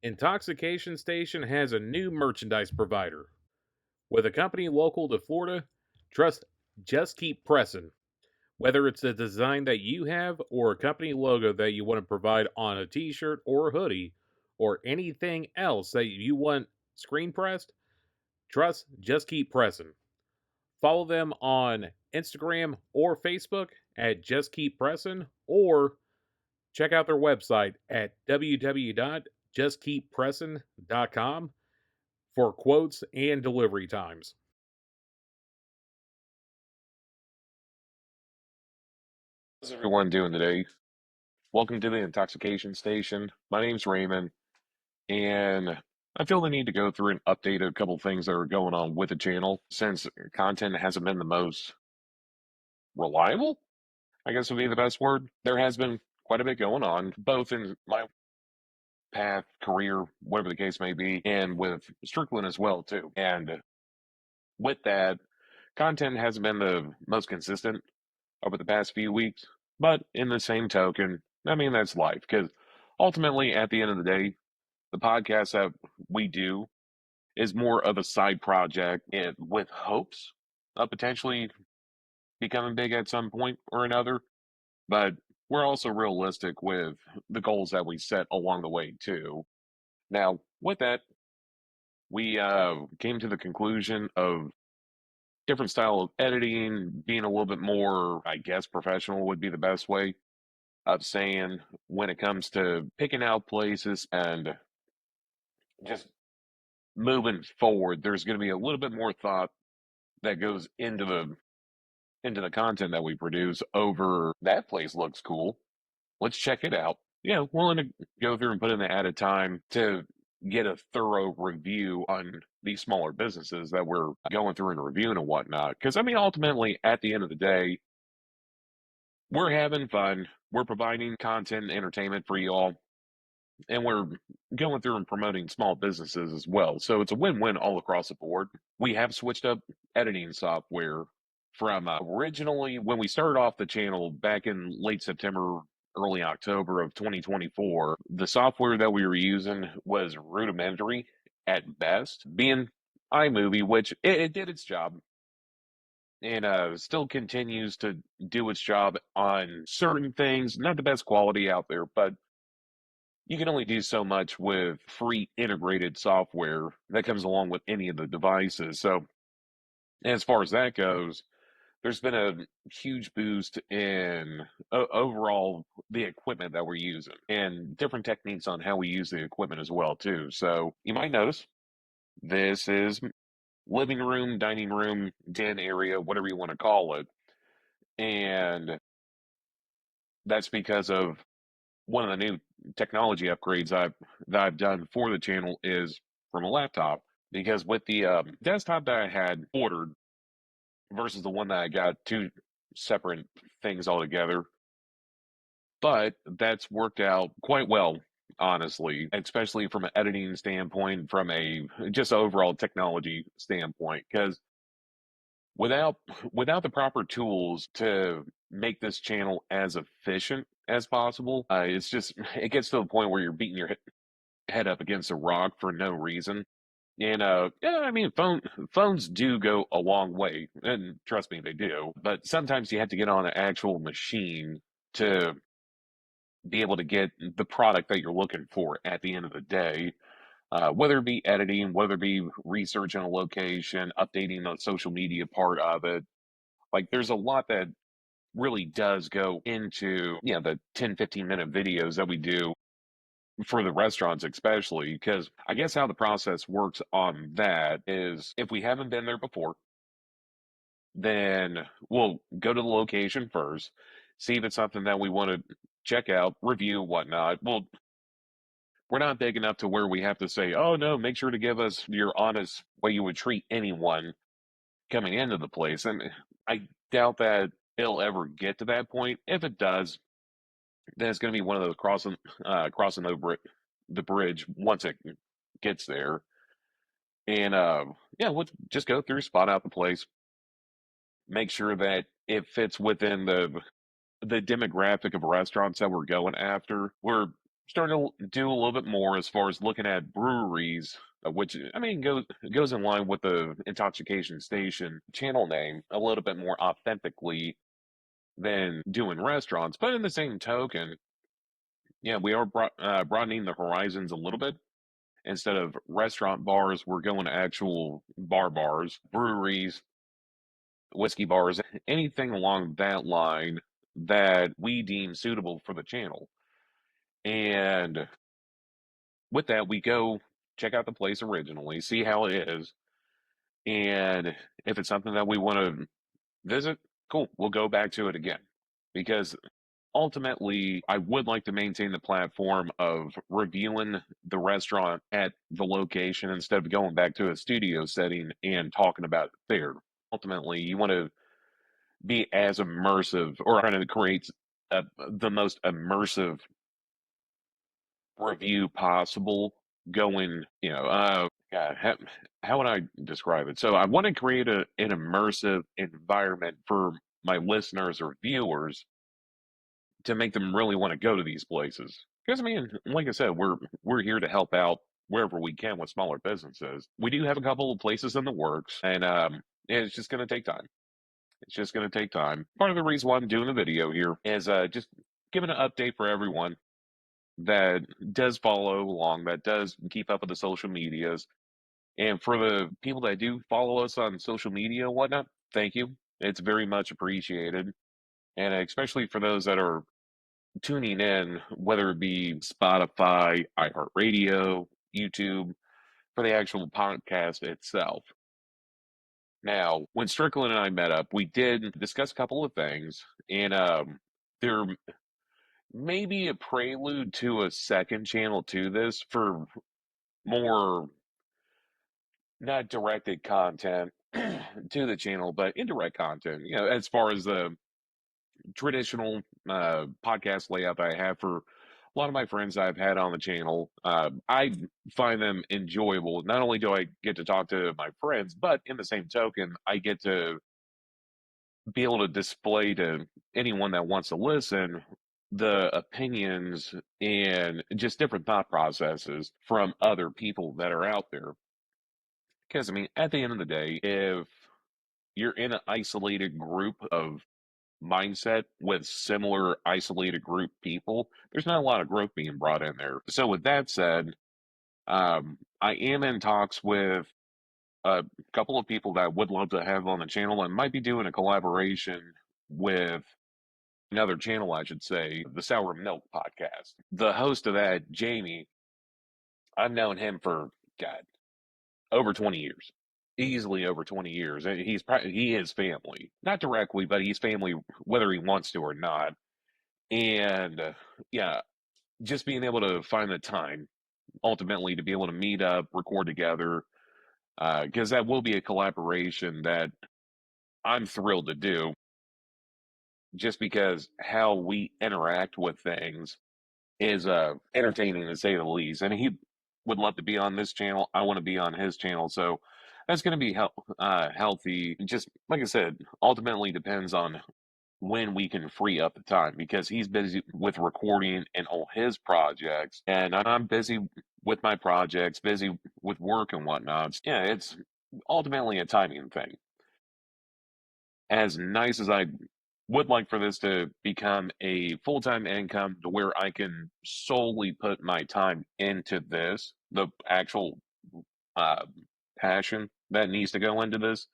Intoxication Station has a new merchandise provider. With a company local to Florida, trust Just Keep Pressin'. Whether it's a design that you have or a company logo that you want to provide on a t shirt or a hoodie or anything else that you want screen pressed, trust Just Keep Pressin'. Follow them on Instagram or Facebook at Just Keep Pressin', or check out their website at www.justkeeppressin.com for quotes and delivery times. How's everyone doing today? Welcome to the Intoxication Station. My name's Raymond, and I feel the need to go through and update a couple things that are going on with the channel since content hasn't been the most reliable, I guess would be the best word. There has been quite a bit going on, both in my path, career, whatever the case may be, and with Strickland as well, too. And with that, content hasn't been the most consistent over the past few weeks. But in the same token, I mean, that's life because ultimately, at the end of the day, the podcast that we do is more of a side project and with hopes of potentially becoming big at some point or another. But we're also realistic with the goals that we set along the way, too. Now, with that, we came to the conclusion of different style of editing, being a little bit more, I guess, professional would be the best way of saying when it comes to picking out places and just moving forward, there's going to be a little bit more thought that goes into the content that we produce over that place looks cool. Let's check it out. Yeah, willing to go through and put in the added time to get a thorough review on these smaller businesses that we're going through and reviewing and whatnot. Because I mean, ultimately, at the end of the day, we're having fun. We're providing content and entertainment for you all, and we're going through and promoting small businesses as well. So it's a win-win all across the board. We have switched up editing software from originally when we started off the channel back in late September, early October of 2024. The software that we were using was rudimentary at best, being iMovie, which it did its job and still continues to do its job on certain things. Not the best quality out there, but you can only do so much with free integrated software that comes along with any of the devices. So, as far as that goes, there's been a huge boost in overall the equipment that we're using and different techniques on how we use the equipment as well too. So, you might notice this is living room, dining room, den area, whatever you want to call it. And that's because of one of the new technology upgrades that I've done for the channel is from a laptop. Because with the desktop that I had ordered versus the one that I got, two separate things altogether. But that's worked out quite well, honestly, especially from an editing standpoint, from a just overall technology standpoint. Because without without the proper tools to make this channel as efficient as possible, it's just it gets to the point where you're beating your head up against a rock for no reason. And yeah, I mean, phones do go a long way, and trust me, they do. But sometimes you have to get on an actual machine to be able to get the product that you're looking for at the end of the day. Whether it be editing, whether it be researching a location, updating the social media part of it, like there's a lot that really does go into the 10-15 minute videos that we do for the restaurants, especially because I guess how the process works on that is if we haven't been there before, then we'll go to the location first, see if it's something that we want to check out, review, whatnot. Well, we're not big enough to where we have to say, oh no, make sure to give us your honest way you would treat anyone coming into the place. And I doubt that it'll ever get to that point. If it does, then it's going to be one of those crossing over the bridge once it gets there. And yeah, we'll just go through, spot out the place, make sure that it fits within the demographic of restaurants that we're going after. We're starting to do a little bit more as far as looking at breweries, which I mean goes in line with the intoxication station channel name a little bit more authentically than doing restaurants. But in the same token, yeah, we are broadening the horizons a little bit. Instead of restaurant bars, we're going to actual bars, breweries, whiskey bars, anything along that line that we deem suitable for the channel. And with that, we go check out the place originally, see how it is, and if it's something that we want to visit, cool, we'll go back to it again. Because ultimately, I would like to maintain the platform of reviewing the restaurant at the location instead of going back to a studio setting and talking about it there. Ultimately, you want to be as immersive or trying to create the most immersive review possible going, God, how would I describe it? So I want to create an immersive environment for my listeners or viewers to make them really want to go to these places. Because I mean, like I said, we're here to help out wherever we can with smaller businesses. We do have a couple of places in the works, and it's just going to take time. It's just going to take time. Part of the reason why I'm doing the video here is just giving an update for everyone that does follow along, that does keep up with the social medias. And for the people that do follow us on social media and whatnot, thank you. It's very much appreciated. And especially for those that are tuning in, whether it be Spotify, iHeartRadio, YouTube, for the actual podcast itself. Now, when Strickland and I met up, we did discuss a couple of things, and there may be a prelude to a second channel to this for more not directed content to the channel, but indirect content. As far as the traditional podcast layout that I have for a lot of my friends I've had on the channel. I find them enjoyable. Not only do I get to talk to my friends, but in the same token, I get to be able to display to anyone that wants to listen the opinions and just different thought processes from other people that are out there. Because, I mean, at the end of the day, if you're in an isolated group of mindset with similar isolated group people, there's not a lot of growth being brought in there. So, with that said, I am in talks with a couple of people that would love to have on the channel and might be doing a collaboration with another channel, I should say, the Sour Milk podcast. The host of that, Jamie, I've known him for, God, over 20 years. Easily over 20 years. And he is family. Not directly, but he's family whether he wants to or not. And yeah, just being able to find the time ultimately to be able to meet up, record together, because that will be a collaboration that I'm thrilled to do just because how we interact with things is entertaining to say the least. And he would love to be on this channel. I want to be on his channel. So that's going to be healthy. Just like I said, ultimately depends on when we can free up the time because he's busy with recording and all his projects, and I'm busy with my projects, busy with work and whatnot. Yeah, it's ultimately a timing thing. As nice as I would like for this to become a full-time income to where I can solely put my time into this, the actual uh, passion that needs to go into this,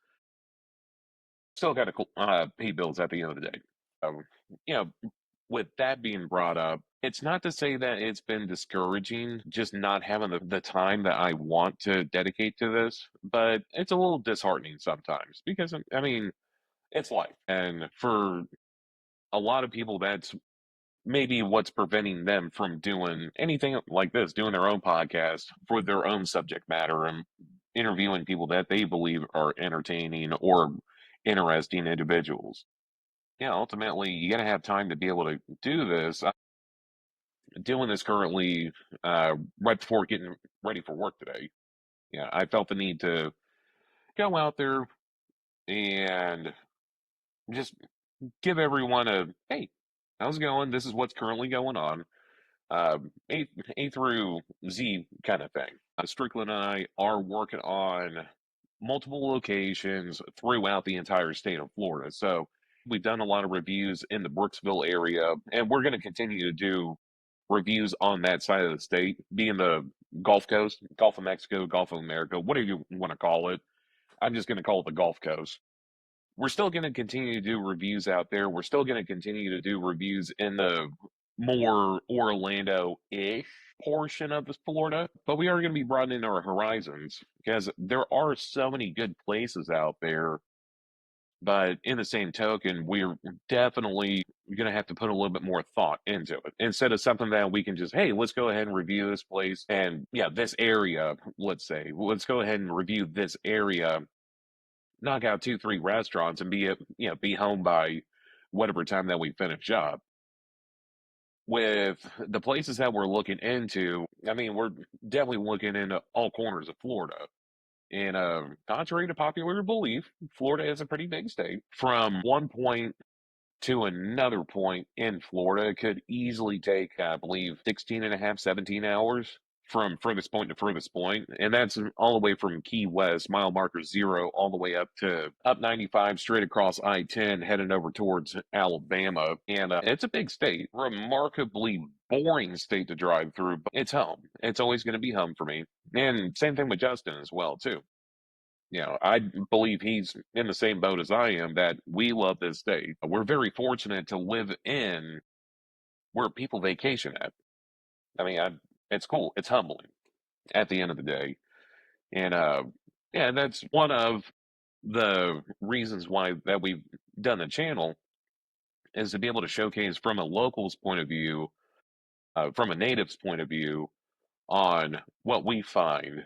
still got to pay bills at the end of the day. Um, you know, with that being brought up, it's not to say that it's been discouraging, just not having the time that I want to dedicate to this, but it's a little disheartening sometimes because, I mean, it's life. And for a lot of people, that's maybe what's preventing them from doing anything like this, doing their own podcast for their own subject matter and interviewing people that they believe are entertaining or interesting individuals. Yeah, ultimately, you got to have time to be able to do this. I'm doing this currently right before getting ready for work today. Yeah, I felt the need to go out there and just give everyone a hey, how's it going? This is what's currently going on. A through Z kind of thing. Strickland and I are working on multiple locations throughout the entire state of Florida. So we've done a lot of reviews in the Brooksville area, and we're going to continue to do reviews on that side of the state, being the Gulf Coast, Gulf of Mexico, Gulf of America, whatever you want to call it. I'm just going to call it the Gulf Coast. We're still going to continue to do reviews out there. We're still going to continue to do reviews in the more Orlando-ish portion of the Florida, but we are going to be broadening our horizons because there are so many good places out there. But in the same token, we're definitely going to have to put a little bit more thought into it instead of something that we can just, hey, let's go ahead and review this place and yeah, this area. Let's say, let's go ahead and review this area, knock out two, three restaurants, and be home by whatever time that we finish up. With the places that we're looking into, I mean, we're definitely looking into all corners of Florida. And contrary to popular belief, Florida is a pretty big state. From one point to another point in Florida could easily take, I believe, 16 and a half, 17 hours from furthest point to furthest point. And that's all the way from Key West, mile marker zero, all the way up to up 95, straight across I-10, heading over towards Alabama. And it's a big state, remarkably boring state to drive through, but it's home. It's always going to be home for me. And same thing with Justin as well, too. I believe he's in the same boat as I am that we love this state. We're very fortunate to live in where people vacation at. I mean, it's cool. It's humbling at the end of the day. And yeah, that's one of the reasons why that we've done the channel is to be able to showcase from a local's point of view, from a native's point of view on what we find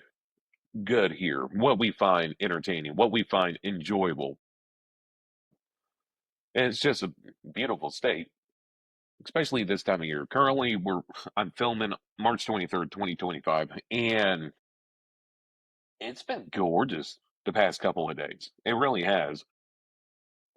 good here, what we find entertaining, what we find enjoyable. And it's just a beautiful state, especially this time of year. Currently, I'm filming March 23rd, 2025, and it's been gorgeous the past couple of days. It really has.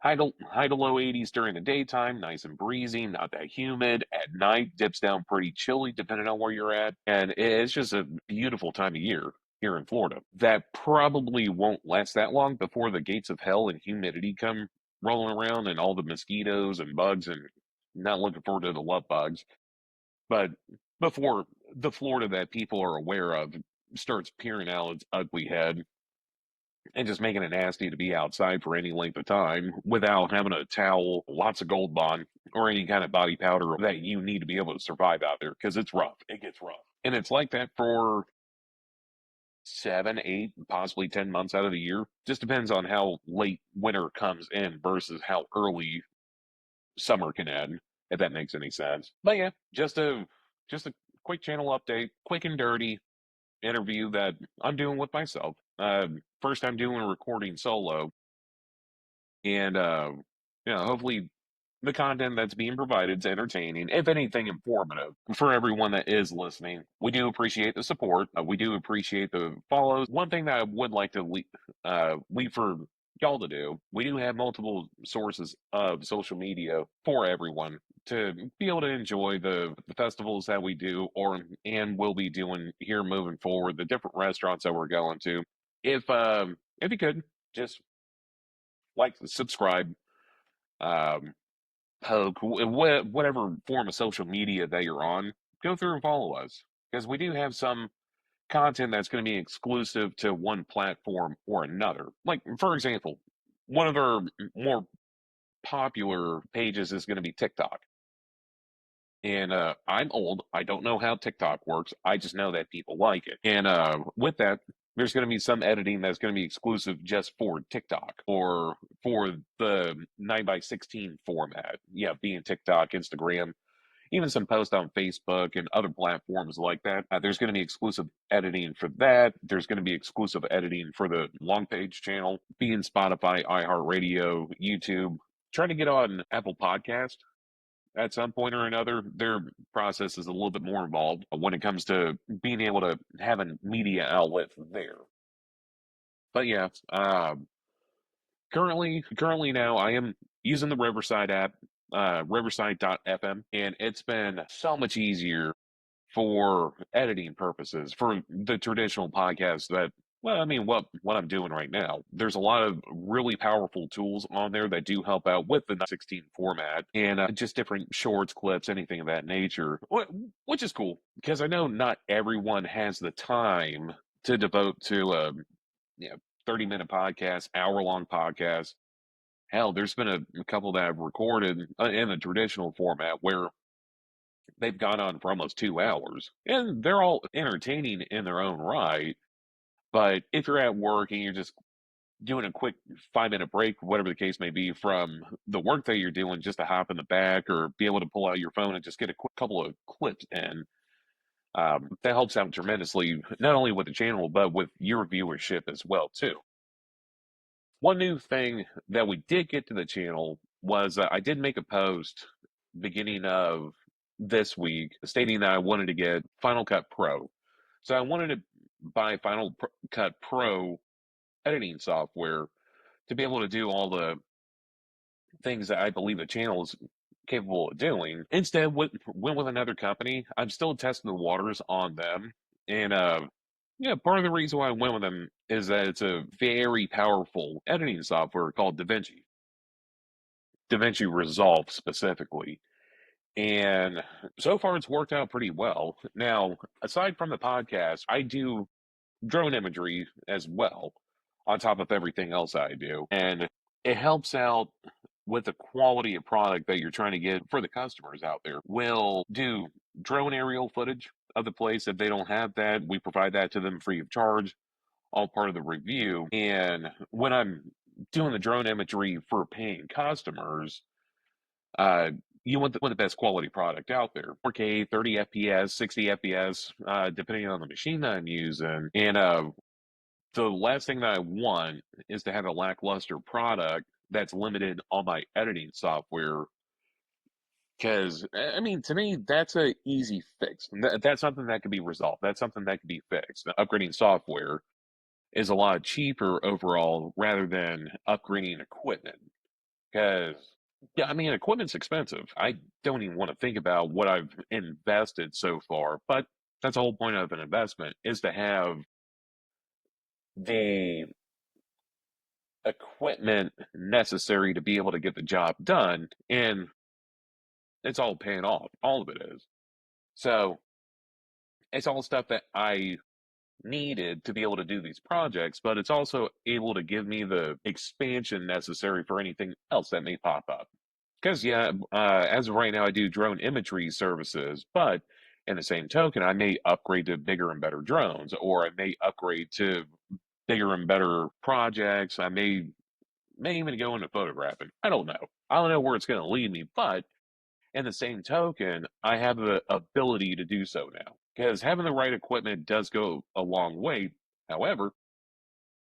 High to low 80s during the daytime, nice and breezy, not that humid. At night, dips down pretty chilly depending on where you're at, and it's just a beautiful time of year here in Florida. That probably won't last that long before the gates of hell and humidity come rolling around and all the mosquitoes and bugs, and not looking forward to the love bugs. But before the Florida that people are aware of starts peering out its ugly head and just making it nasty to be outside for any length of time without having a towel, lots of Gold Bond, or any kind of body powder that you need to be able to survive out there because it's rough. It gets rough. And it's like that for 7, 8, possibly 10 months out of the year. Just depends on how late winter comes in versus how early summer can end, if that makes any sense. But yeah, just a quick channel update, quick and dirty interview that I'm doing with myself. First time doing a recording solo, and hopefully the content that's being provided is entertaining, if anything, informative for everyone that is listening. We do appreciate the support. We do appreciate the follows. One thing that I would like to leave for y'all to do, we do have multiple sources of social media for everyone to be able to enjoy the festivals that we do and will be doing here moving forward, the different restaurants that we're going to. If you could just like, subscribe, um, poke, whatever form of social media that you're on, go through and follow us because we do have some content that's going to be exclusive to one platform or another. Like, for example, one of our more popular pages is going to be TikTok. And I'm old. I don't know how TikTok works. I just know that people like it. And with that, there's going to be some editing that's going to be exclusive just for TikTok or for the 9:16 format. Yeah, being TikTok, Instagram, even some posts on Facebook and other platforms like that. There's going to be exclusive editing for that. There's going to be exclusive editing for the long page channel, being Spotify, iHeartRadio, YouTube. Trying to get on Apple Podcast at some point or another. Their process is a little bit more involved when it comes to being able to have a media outlet there. But yeah, currently now I am using the Riverside app, Riverside.fm, and it's been so much easier for editing purposes, for the traditional podcast that, well, I mean, what I'm doing right now. There's a lot of really powerful tools on there that do help out with the 16 format and just different shorts, clips, anything of that nature, which is cool because I know not everyone has the time to devote to a, 30-minute podcast, hour-long podcast. Hell, there's been a couple that I've recorded in the traditional format where they've gone on for almost 2 hours, and they're all entertaining in their own right. But if you're at work and you're just doing a quick 5 minute break, whatever the case may be, from the work that you're doing, just to hop in the back or be able to pull out your phone and just get a quick couple of clips in, that helps out tremendously, not only with the channel, but with your viewership as well, too. One new thing that we did get to the channel was I did make a post beginning of this week stating that I wanted to get Final Cut Pro. So I wanted to buy Cut Pro editing software to be able to do all the things that I believe the channel is capable of doing. Instead, went with another company. I'm still testing the waters on them. And yeah, part of the reason why I went with them is that it's a very powerful editing software called DaVinci Resolve specifically. And so far, it's worked out pretty well. Now, aside from the podcast, I do drone imagery as well, on top of everything else I do. And it helps out with the quality of product that you're trying to get for the customers out there. We'll do drone aerial footage of the place. If they don't have that, we provide that to them free of charge, all part of the review. And when I'm doing the drone imagery for paying customers, uh, you want the best quality product out there. 4K, 30 FPS, 60 FPS, depending on the machine that I'm using. And the last thing that I want is to have a lackluster product that's limited on my editing software. Because, I mean, to me, that's a easy fix. That's something that can be resolved. That's something that can be fixed. Upgrading software is a lot cheaper overall rather than upgrading equipment. Because, yeah, I mean, equipment's expensive. I don't even want to think about what I've invested so far, but that's the whole point of an investment is to have the equipment necessary to be able to get the job done. And it's all paying off. All of it is. So it's all stuff that I needed to be able to do these projects, but it's also able to give me the expansion necessary for anything else that may pop up. Because, yeah, as of right now, I do drone imagery services, but in the same token, I may upgrade to bigger and better drones, or I may upgrade to bigger and better projects. I may even go into photographing. I don't know. I don't know where it's going to lead me, but in the same token, I have the ability to do so now because having the right equipment does go a long way. However,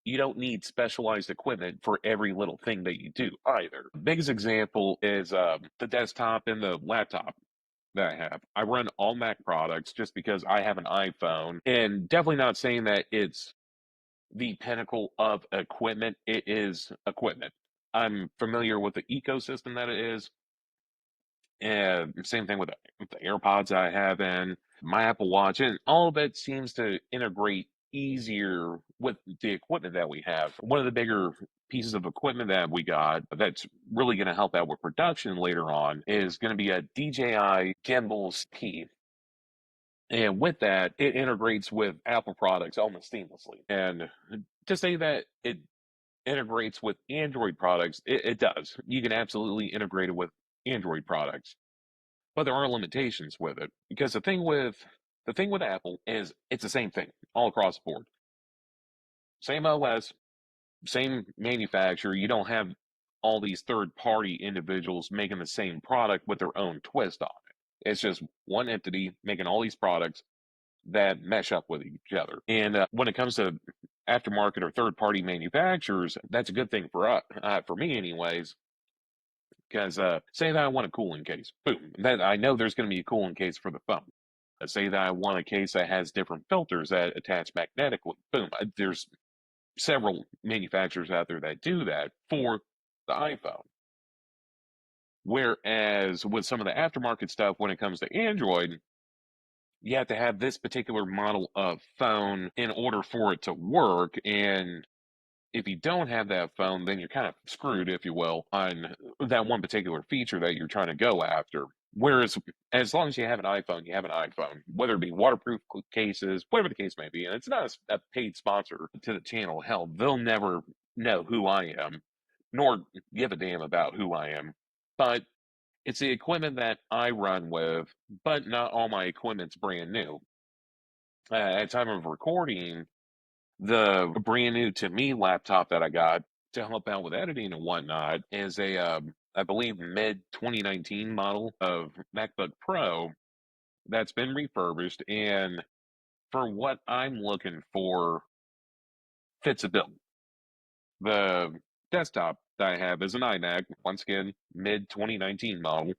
you don't need specialized equipment for every little thing that you do either. The biggest example is the desktop and the laptop that I have. I run all Mac products just because I have an iPhone, and definitely not saying that it's the pinnacle of equipment. It is equipment. I'm familiar with the ecosystem that it is. And same thing with the AirPods I have in my Apple Watch, and all of it seems to integrate easier with the equipment that we have. One of the bigger pieces of equipment that we got that's really going to help out with production later on is going to be a DJI Gimbal P. And with that, it integrates with Apple products almost seamlessly. And to say that it integrates with Android products, it does. You can absolutely integrate it with Android products, but there are limitations with it because the thing with Apple is it's the same thing all across the board. Same OS, same manufacturer. You don't have all these third-party individuals making the same product with their own twist on it. It's just one entity making all these products that mesh up with each other. And when it comes to aftermarket or third-party manufacturers, that's a good thing for me, anyways. Because say that I want a cooling case, boom. Then I know there's going to be a cooling case for the phone. Say that I want a case that has different filters that attach magnetically, boom. There's several manufacturers out there that do that for the iPhone. Whereas with some of the aftermarket stuff, when it comes to Android, you have to have this particular model of phone in order for it to work. And if you don't have that phone, then you're kind of screwed, if you will, on that one particular feature that you're trying to go after. Whereas, as long as you have an iPhone, you have an iPhone, whether it be waterproof cases, whatever the case may be. And it's not a paid sponsor to the channel. Hell, they'll never know who I am, nor give a damn about who I am. But it's the equipment that I run with, but not all my equipment's brand new. At time of recording, the brand new to me laptop that I got to help out with editing and whatnot is I believe, mid 2019 model of MacBook Pro that's been refurbished, and for what I'm looking for, fits a bill. The desktop that I have is an iMac, once again, mid 2019 model,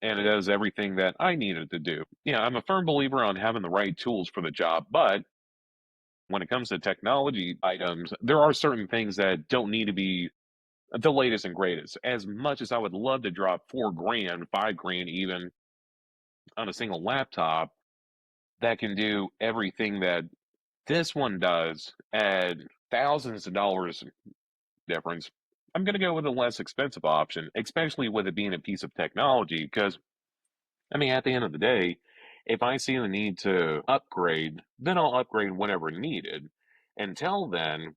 and it does everything that I needed to do. Yeah, I'm a firm believer on having the right tools for the job, but when it comes to technology items, there are certain things that don't need to be the latest and greatest. As much as I would love to drop 4 grand, 5 grand even on a single laptop that can do everything that this one does at thousands of dollars difference, I'm going to go with a less expensive option, especially with it being a piece of technology. Because, I mean, at the end of the day, if I see the need to upgrade, then I'll upgrade whenever needed. Until then,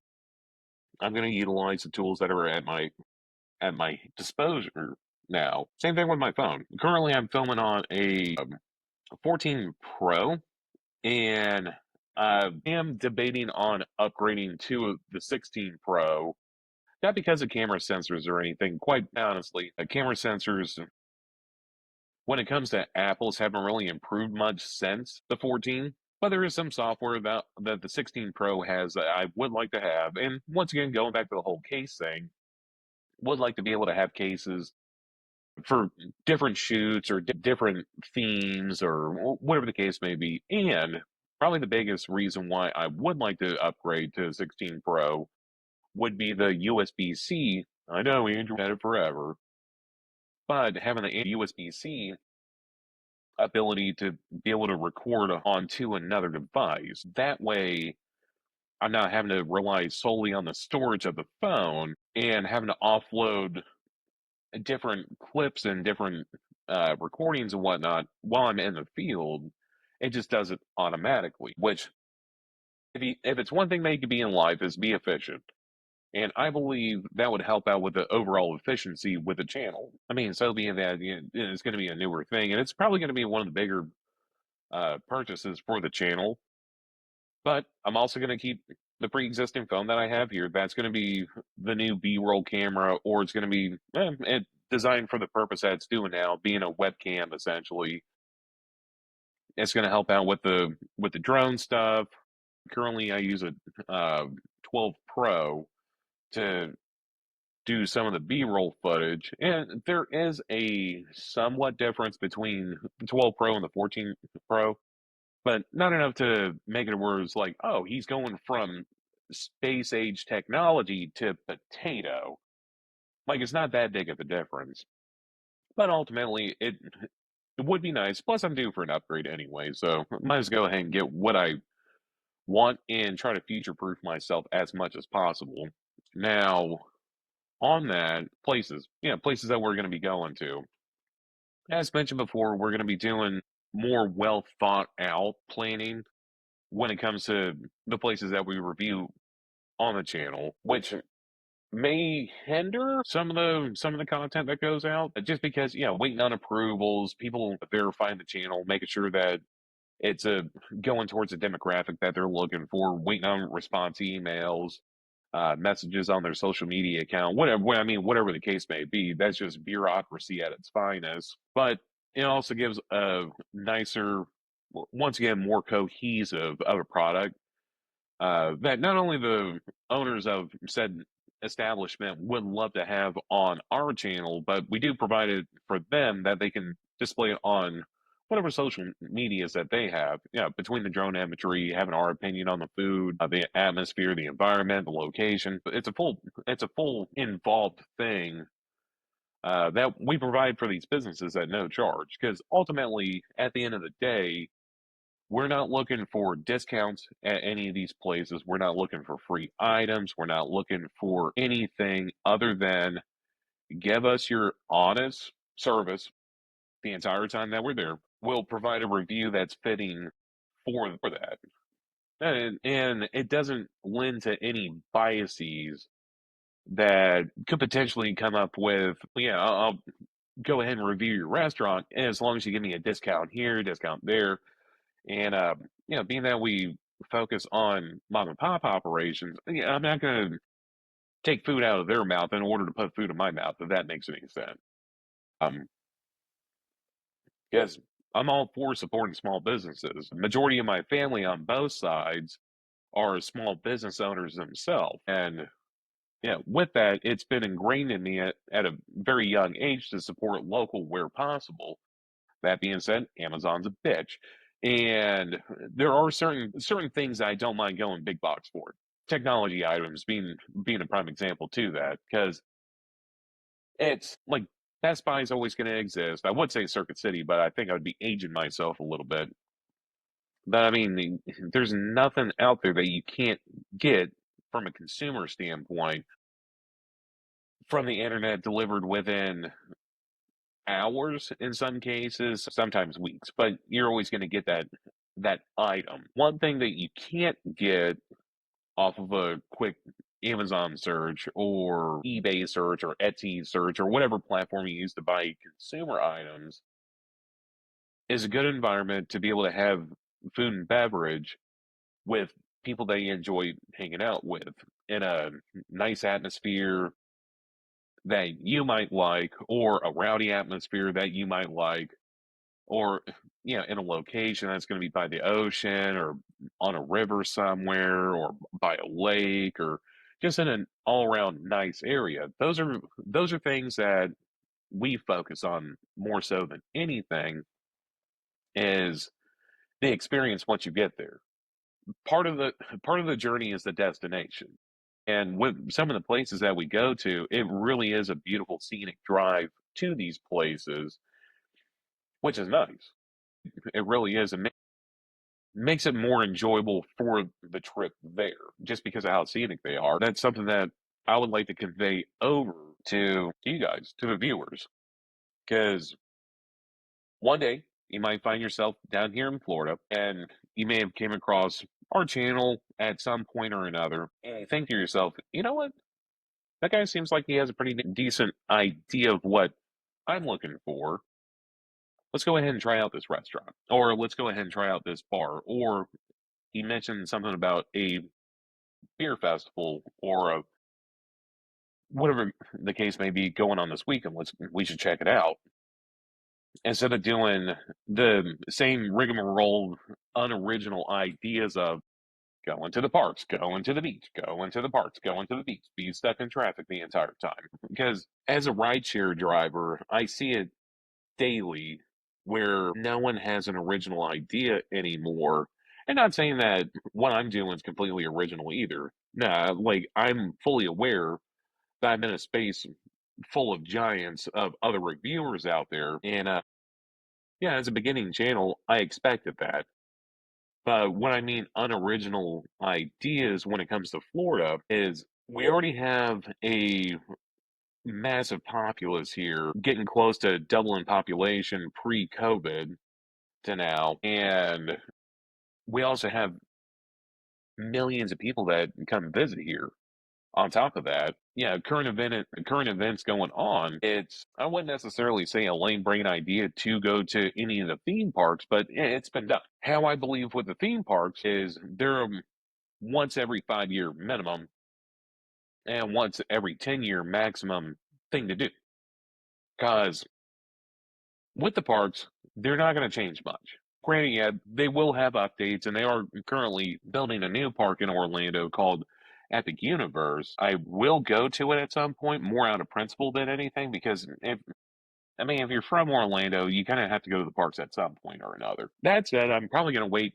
I'm going to utilize the tools that are at my disposal now. Same thing with my phone. Currently, I'm filming on a 14 Pro, and I am debating on upgrading to the 16 Pro. Not because of camera sensors or anything, quite honestly. Camera sensors, when it comes to Apple's, haven't really improved much since the 14. But there is some software that the 16 Pro has that I would like to have. And once again, going back to the whole case thing, would like to be able to have cases for different shoots or different themes or whatever the case may be. And probably the biggest reason why I would like to upgrade to 16 Pro would be the USB-C. I know Andrew had it forever, but having the USB-C ability to be able to record onto another device, that way I'm not having to rely solely on the storage of the phone and having to offload different clips and different recordings and whatnot while I'm in the field. It just does it automatically. Which, if it's one thing that you can be in life, is be efficient. And I believe that would help out with the overall efficiency with the channel. I mean, so being that, it's going to be a newer thing, and it's probably going to be one of the bigger purchases for the channel. But I'm also going to keep the pre-existing phone that I have here. That's going to be the new B-roll camera, or it's going to be designed for the purpose that it's doing now, being a webcam essentially. It's going to help out with the drone stuff. Currently, I use a 12 Pro to do some of the B-roll footage, and there is a somewhat difference between the 12 Pro and the 14 Pro, but not enough to make it where it's like, oh, he's going from space age technology to potato. Like, it's not that big of a difference. But ultimately, it would be nice. Plus, I'm due for an upgrade anyway, so might as well go ahead and get what I want and try to future proof myself as much as possible. Now, on that, places that we're going to be going to. As mentioned before, we're going to be doing more well thought out planning when it comes to the places that we review on the channel, which may hinder some of the content that goes out, just because, waiting on approvals, people verifying the channel, making sure that it's going towards a demographic that they're looking for, waiting on response emails, messages on their social media account, whatever the case may be. That's just bureaucracy at its finest. But it also gives a nicer, once again, more cohesive of a product that not only the owners of said establishment would love to have on our channel, but we do provide it for them that they can display it on whatever social medias that they have. Between the drone imagery, having our opinion on the food, the atmosphere, the environment, the location. It's a full involved thing that we provide for these businesses at no charge. Because ultimately, at the end of the day, We're not looking for discounts at any of these places. We're not looking for free items. We're not looking for anything other than give us your honest service the entire time that we're there. We'll provide a review that's fitting for that. And it doesn't lend to any biases that could potentially come up with, yeah, I'll go ahead and review your restaurant as long as you give me a discount here, discount there. And, being that we focus on mom and pop operations, yeah, I'm not going to take food out of their mouth in order to put food in my mouth, if that makes any sense. Um, Yes, I'm all for supporting small businesses. The majority of my family on both sides are small business owners themselves. And yeah, with that, it's been ingrained in me at a very young age to support local where possible. That being said, Amazon's a bitch. And there are certain things I don't mind going big box for. Technology items being a prime example to that, because it's like Best Buy is always going to exist. I would say Circuit City, but I think I would be aging myself a little bit. But I mean, there's nothing out there that you can't get from a consumer standpoint from the internet delivered within hours in some cases, sometimes weeks, but you're always going to get that item. One thing that you can't get off of a quick Amazon search or eBay search or Etsy search or whatever platform you use to buy consumer items is a good environment to be able to have food and beverage with people that you enjoy hanging out with in a nice atmosphere that you might like, or a rowdy atmosphere that you might like, or in a location that's going to be by the ocean or on a river somewhere or by a lake or just in an all-around nice area. Those are things that we focus on more so than anything is the experience once you get there. Part of the journey is the destination. And with some of the places that we go to, it really is a beautiful scenic drive to these places, which is nice. It really is. It makes it more enjoyable for the trip there, just because of how scenic they are. That's something that I would like to convey over to you guys, to the viewers, because one day you might find yourself down here in Florida, and you may have came across our channel at some point or another, and you think to yourself, you know what? That guy seems like he has a pretty decent idea of what I'm looking for. Let's go ahead and try out this restaurant, or let's go ahead and try out this bar. Or he mentioned something about a beer festival or whatever the case may be going on this weekend. We should check it out instead of doing the same rigmarole, unoriginal ideas of going to the parks, going to the beach, going to the parks, going to the beach, be stuck in traffic the entire time. Because as a rideshare driver, I see it daily where no one has an original idea anymore. And not saying that what I'm doing is completely original either. Nah, like I'm fully aware that I'm in a space full of giants of other reviewers out there. And yeah, as a beginning channel, I expected that. But what I mean unoriginal ideas when it comes to Florida is we already have a massive populace here, getting close to doubling population pre-COVID to now. And we also have millions of people that come visit here. On top of that, yeah, current events going on. It's I wouldn't necessarily say a lame brain idea to go to any of the theme parks, but it's been done. How I believe with the theme parks is they're once every 5 year minimum and once every 10 year maximum thing to do. Because with the parks, they're not going to change much. Granted, yeah, they will have updates, and they are currently building a new park in Orlando called Epic Universe. I will go to it at some point, more out of principle than anything, because if you're from Orlando, you kind of have to go to the parks at some point or another. That said, I'm probably going to wait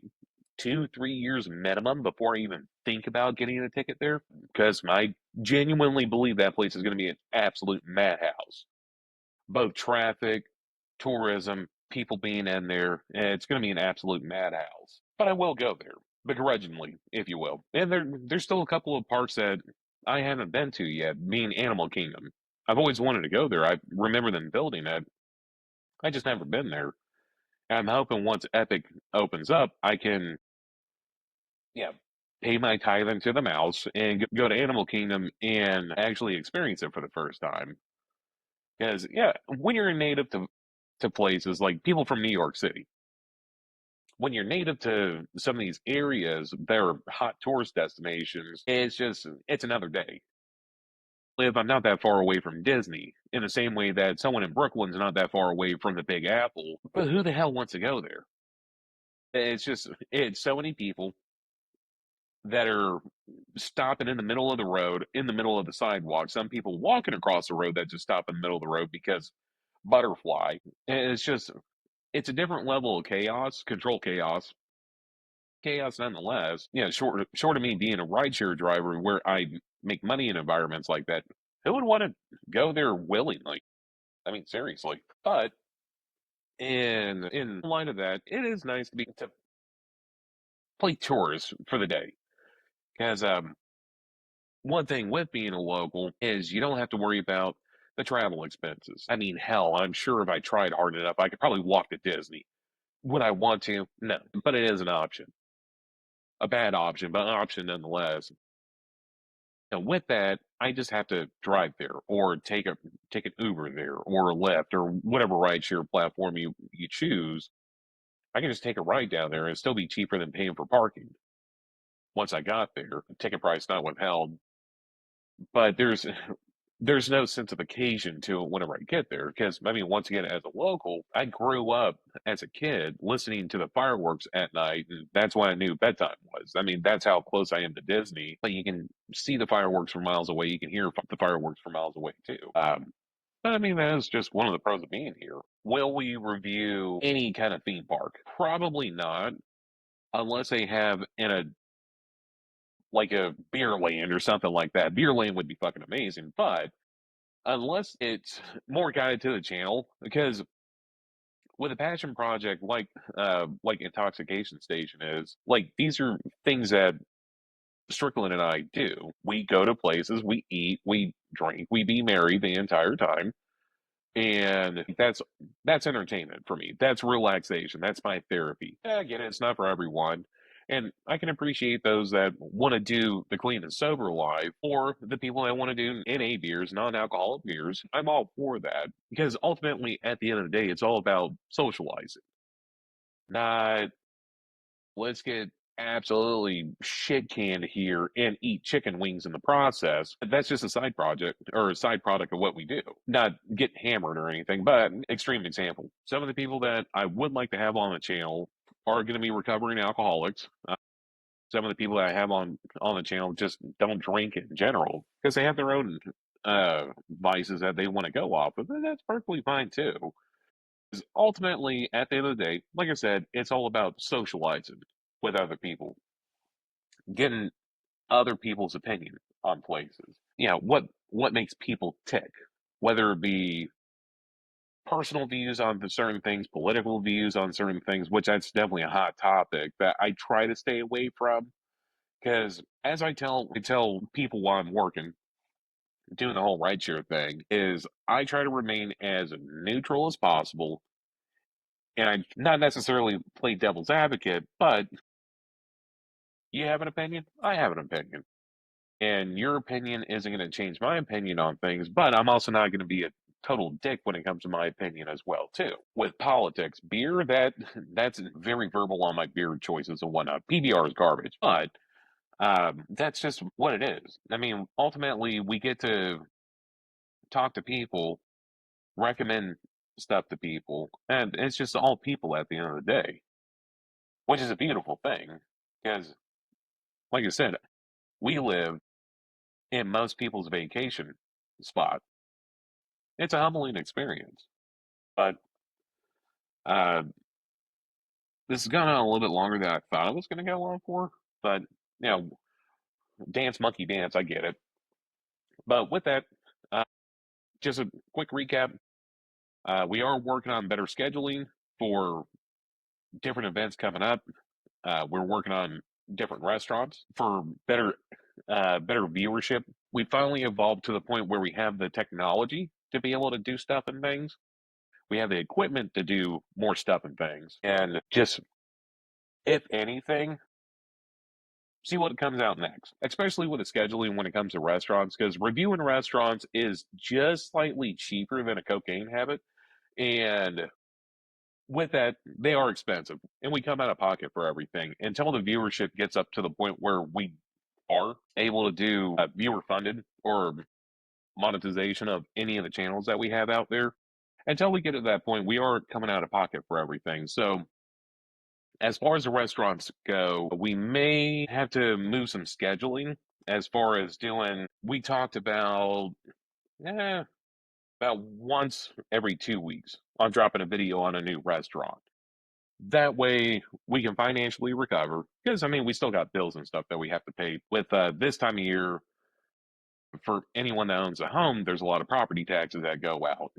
2, 3 years minimum before I even think about getting a ticket there, because I genuinely believe that place is going to be an absolute madhouse. Both traffic, tourism, people being in there. It's going to be an absolute madhouse. but I will go there begrudgingly, if you will. And there's still a couple of parks that I haven't been to yet, being Animal Kingdom. I've always wanted to go there. I remember them building it. I just never been there. And I'm hoping once Epic opens up, I can, yeah, pay my tithe into the mouse and go to Animal Kingdom and actually experience it for the first time. Because yeah, when you're a native to places like people from New York City, when you're native to some of these areas that are hot tourist destinations, it's another day. I'm not that far away from Disney, in the same way that someone in Brooklyn's not that far away from the Big Apple. But who the hell wants to go there? It's so many people that are stopping in the middle of the road, in the middle of the sidewalk. Some people walking across the road that just stop in the middle of the road because butterfly. And it's a different level of chaos, control chaos, chaos nonetheless. Yeah, short of me being a rideshare driver where I make money in environments like that, who would want to go there willingly? I mean, seriously. But in light of that, it is nice to play tours for the day. Because one thing with being a local is you don't have to worry about the travel expenses. I mean, hell, I'm sure if I tried hard enough, I could probably walk to Disney. Would I want to? No, but it is an option. A bad option, but an option nonetheless. And with that, I just have to drive there or take an Uber there or a Lyft or whatever rideshare platform you choose. I can just take a ride down there and still be cheaper than paying for parking. Once I got there, ticket price not withheld, but there's no sense of occasion to it whenever I get there. Because I mean, once again, as a local, I grew up as a kid listening to the fireworks at night, and that's when I knew bedtime was. I mean, that's how close I am to Disney. But you can see the fireworks from miles away. You can hear the fireworks from miles away too. But I mean, that is just one of the pros of being here. Will we review any kind of theme park? Probably not, unless they have in a like a beer land or something like that. Beer land would be fucking amazing, but unless it's more guided to the channel, because with a passion project like Intoxication Station is, like these are things that Strickland and I do. We go to places, we eat, we drink, we be merry the entire time. And that's entertainment for me. That's relaxation. That's my therapy. Yeah, I get it. It's not for everyone. And I can appreciate those that want to do the clean and sober life, or the people that want to do NA beers, non-alcoholic beers. I'm all for that because ultimately, at the end of the day, it's all about socializing, not let's get absolutely shit canned here and eat chicken wings in the process. That's just a side project or a side product of what we do. Not get hammered or anything, but extreme example. Some of the people that I would like to have on the channel are going to be recovering alcoholics. Some of the people that I have on the channel just don't drink in general because they have their own vices that they want to go off of, and that's perfectly fine too. 'Cause ultimately, at the end of the day, like I said, it's all about socializing with other people, getting other people's opinion on places. You know, what makes people tick, whether it be personal views on the certain things, political views on certain things, which that's definitely a hot topic that I try to stay away from. Because as I tell people while I'm working, doing the whole rideshare thing, is I try to remain as neutral as possible. And I not necessarily play devil's advocate, but you have an opinion, I have an opinion. And your opinion isn't going to change my opinion on things, but I'm also not going to be a total dick when it comes to my opinion as well too. With politics, beer that's very verbal on my beer choices and whatnot. PBR is garbage, but that's just what it is. I mean, ultimately, we get to talk to people, recommend stuff to people, and it's just all people at the end of the day, which is a beautiful thing. Because, like I said, we live in most people's vacation spot. It's a humbling experience. But uh, this has gone on a little bit longer than I thought it was going to go on for. But, you know, dance, monkey dance, I get it. But with that, uh, just a quick recap. We are working on better scheduling for different events coming up. We're working on different restaurants for better viewership. We finally evolved to the point where we have the technology to be able to do stuff and things. We have the equipment to do more stuff and things. And just, if anything, see what comes out next, especially with the scheduling when it comes to restaurants, because reviewing restaurants is just slightly cheaper than a cocaine habit. And with that, they are expensive, and we come out of pocket for everything until the viewership gets up to the point where we are able to do viewer funded or monetization of any of the channels that we have out there. Until we get to that point, we are coming out of pocket for everything. So, as far as the restaurants go, we may have to move some scheduling as far as doing. We talked eh, about once every 2 weeks on dropping a video on a new restaurant. That way we can financially recover because I mean we still got bills and stuff that we have to pay. With this time of year, for anyone that owns a home, there's a lot of property taxes that go out.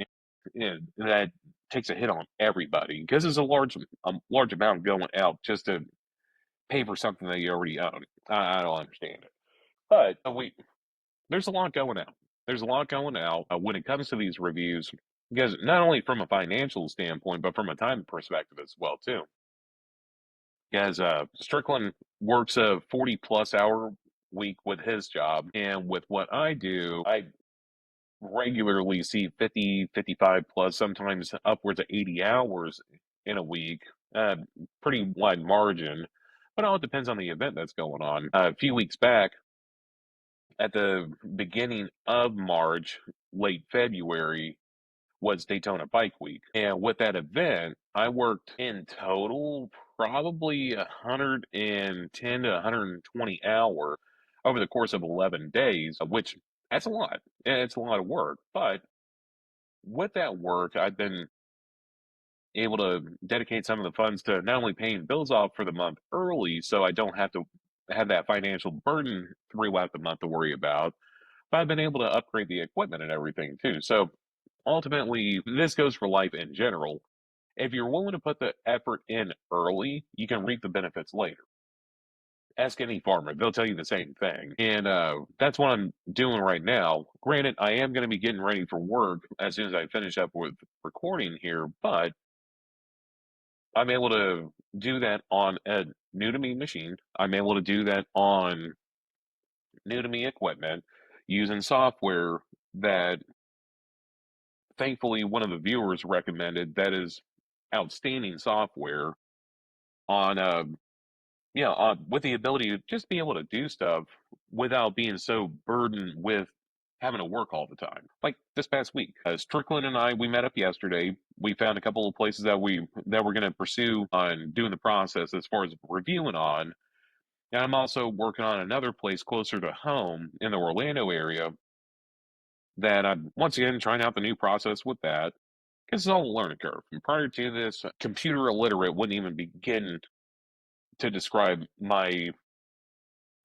And that takes a hit on everybody because there's a large amount going out just to pay for something that you already own. I don't understand it, but we there's a lot going out. There's a lot going out when it comes to these reviews because not only from a financial standpoint, but from a time perspective as well too. As Strickland works a 40 plus hour week with his job, and with what I do, I regularly see 50, 55 plus, sometimes upwards of 80 hours in a week. Uh, Pretty wide margin, but it all depends on the event that's going on. A few weeks back, at the beginning of March, late February, was Daytona Bike Week. And with that event, I worked in total probably 110 to 120 hour over the course of 11 days, which that's a lot. And it's a lot of work. But with that work, I've been able to dedicate some of the funds to not only paying bills off for the month early, so I don't have to have that financial burden throughout the month to worry about, but I've been able to upgrade the equipment and everything too. So ultimately, this goes for life in general. If you're willing to put the effort in early, you can reap the benefits later. Ask any farmer, they'll tell you the same thing. And that's what I'm doing right now. Granted, I am going to be getting ready for work as soon as I finish up with recording here, but I'm able to do that on a new to me machine. I'm able to do that on new to me equipment using software that thankfully one of the viewers recommended that is outstanding software on with the ability to just be able to do stuff without being so burdened with having to work all the time. Like this past week, Strickland and I, we met up yesterday. We found a couple of places that we're going to pursue on doing the process as far as reviewing on. And I'm also working on another place closer to home in the Orlando area that I'm once again trying out the new process with that because it's all a learning curve. And prior to this, computer illiterate wouldn't even begin to describe my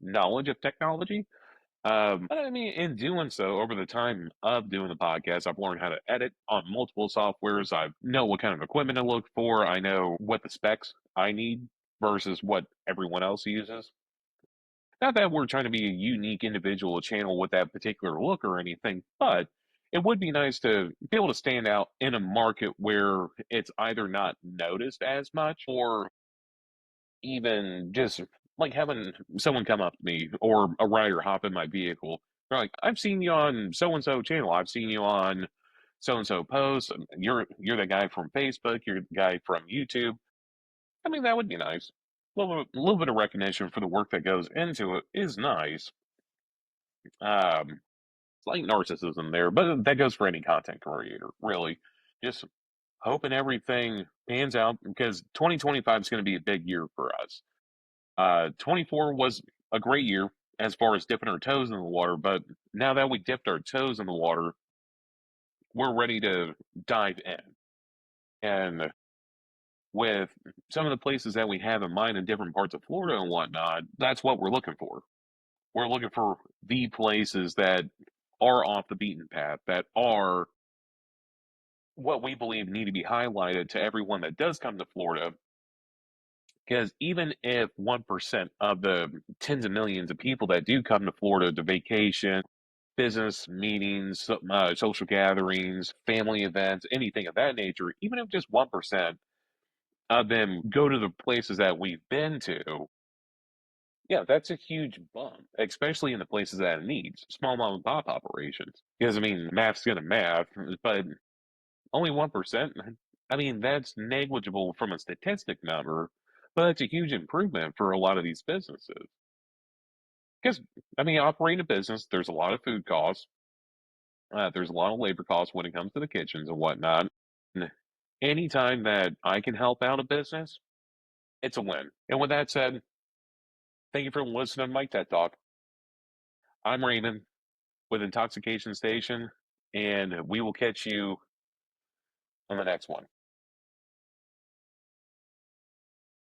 knowledge of technology. But I mean, in doing so, over the time of doing the podcast, I've learned how to edit on multiple softwares. I know what kind of equipment to look for. I know what the specs I need versus what everyone else uses. Not that we're trying to be a unique individual channel with that particular look or anything, but it would be nice to be able to stand out in a market where it's either not noticed as much or even just like having someone come up to me or a rider hop in my vehicle. They're like, "I've seen you on so and so channel. I've seen you on so and so post. You're the guy from Facebook. You're the guy from YouTube." I mean, that would be nice. A little bit of recognition for the work that goes into it is nice. It's like narcissism there, but that goes for any content creator, really. Just hoping everything pans out because 2025 is going to be a big year for us. 24 was a great year as far as dipping our toes in the water, but now that we dipped our toes in the water, we're ready to dive in. And with some of the places that we have in mind in different parts of Florida and whatnot, that's what we're looking for. We're looking for the places that are off the beaten path, that are what we believe need to be highlighted to everyone that does come to Florida. Because even if 1% of the tens of millions of people that do come to Florida to vacation, business meetings, social gatherings, family events, anything of that nature, even if just 1% of them go to the places that we've been to, yeah, that's a huge bump, especially in the places that it needs, small mom and pop operations. Because, I mean, math's gonna math, but only 1%, I mean, that's negligible from a statistic number, but it's a huge improvement for a lot of these businesses. Because, I mean, operating a business, there's a lot of food costs, there's a lot of labor costs when it comes to the kitchens and whatnot. And anytime that I can help out a business, it's a win. And with that said, thank you for listening to my TED Talk. I'm Raymond with Intoxication Station, and we will catch you on the next one.